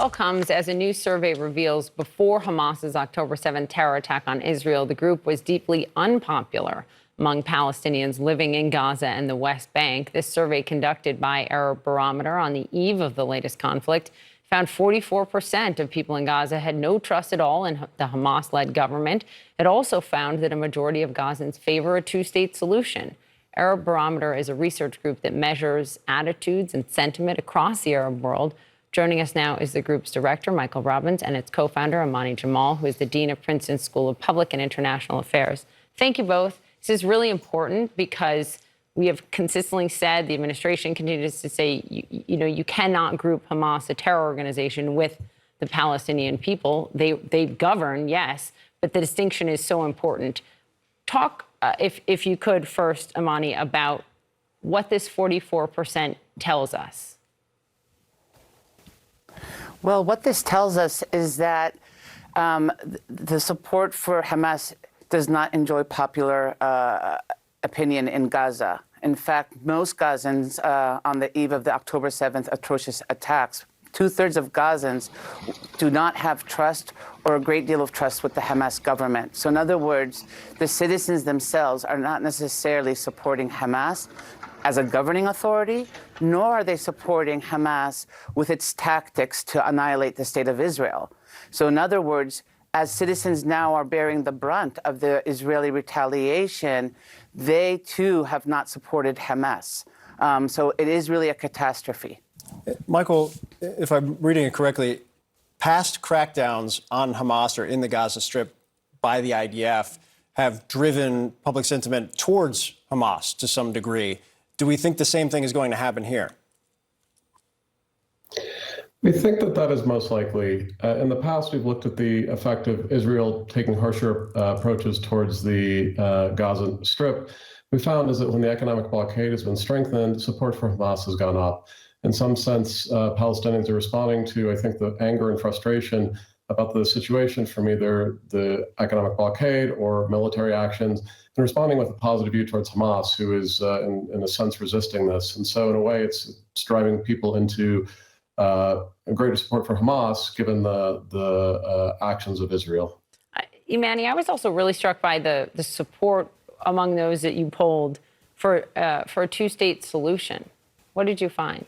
All comes as a new survey reveals before Hamas's October 7th terror attack on Israel, the group was deeply unpopular among Palestinians living in Gaza and the West Bank. This survey, conducted by Arab Barometer on the eve of the latest conflict, found 44% of people in Gaza had no trust at all in the Hamas-led government. It also found that a majority of Gazans favor a two-state solution. Arab Barometer is a research group that measures attitudes and sentiment across the Arab world. Joining us now is the group's director, Michael Robbins, and its co-founder, Amaney Jamal, who is the dean of Princeton School of Public and International Affairs. Thank you both. This is really important because we have consistently said, the administration continues to say, you cannot group Hamas, a terror organization, with the Palestinian people. They govern, yes, but the distinction is so important. Talk, if you could first, Amaney, about what this 44% tells us. Well, what this tells us is that the support for Hamas does not enjoy popular opinion in Gaza. In fact, most Gazans on the eve of the October 7th atrocious attacks, 2/3 of Gazans do not have trust or a great deal of trust with the Hamas government. So in other words, the citizens themselves are not necessarily supporting Hamas as a governing authority, nor are they supporting Hamas with its tactics to annihilate the state of Israel. So in other words, as citizens now are bearing the brunt of the Israeli retaliation, they too have not supported Hamas. So it is really a catastrophe. Michael, if I'm reading it correctly, past crackdowns on Hamas or in the Gaza Strip by the IDF have driven public sentiment towards Hamas to some degree. Do we think the same thing is going to happen here? We think that that is most likely. In the past, we've looked at the effect of Israel taking harsher approaches towards the Gaza Strip. We found is that when the economic blockade has been strengthened, support for Hamas has gone up. In some sense, Palestinians are responding to, I think, the anger and frustration about the situation from either the economic blockade or military actions, and responding with a positive view towards Hamas, who is, in a sense, resisting this. And so, in a way, it's driving people into a greater support for Hamas, given the actions of Israel. Amaney, I was also really struck by the support among those that you polled for a two-state solution. What did you find?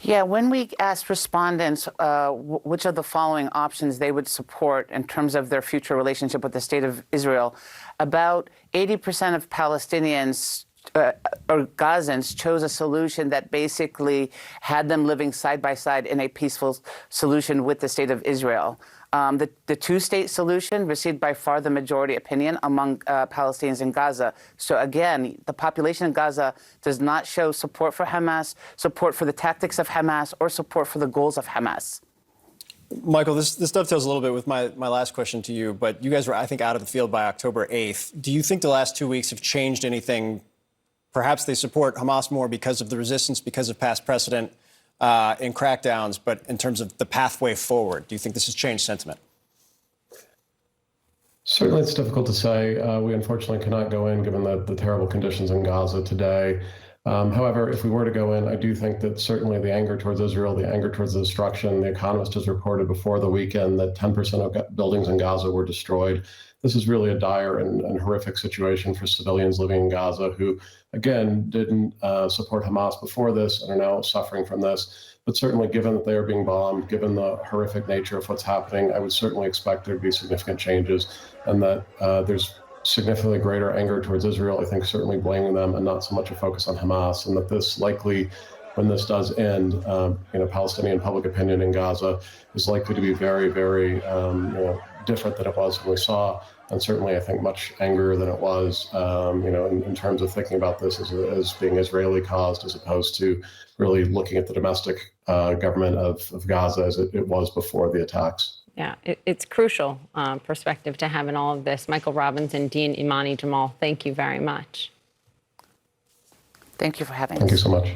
Yeah, when we asked respondents which of the following options they would support in terms of their future relationship with the state of Israel, about 80% of Palestinians or Gazans chose a solution that basically had them living side by side in a peaceful solution with the state of Israel. The two-state solution received by far the majority opinion among Palestinians in Gaza. So again, the population in Gaza does not show support for Hamas, support for the tactics of Hamas, or support for the goals of Hamas. Michael, this dovetails a little bit with my last question to you, but you guys were, I think, out of the field by October 8th. Do you think the last 2 weeks have changed anything? Perhaps they support Hamas more because of the resistance, because of past precedent in crackdowns, but in terms of the pathway forward, do you think this has changed sentiment? Certainly, it's difficult to say. We unfortunately cannot go in, given the terrible conditions in Gaza today. However, if we were to go in, I do think that certainly the anger towards Israel, the anger towards the destruction, The Economist has reported before the weekend that 10% of buildings in Gaza were destroyed. This is really a dire and horrific situation for civilians living in Gaza who, again, didn't support Hamas before this and are now suffering from this. But certainly, given that they are being bombed, given the horrific nature of what's happening, I would certainly expect there to be significant changes and that there's significantly greater anger towards Israel, I think certainly blaming them and not so much a focus on Hamas, and that this likely, when this does end, Palestinian public opinion in Gaza is likely to be very, very different than it was when we saw, and certainly I think much angrier than it was, in terms of thinking about this as being Israeli caused, as opposed to really looking at the domestic government of Gaza as it was before the attacks. Yeah, it's crucial perspective to have in all of this. Michael Robbins and Dean Amaney Jamal, thank you very much. Thank you for having us. Thank you so much.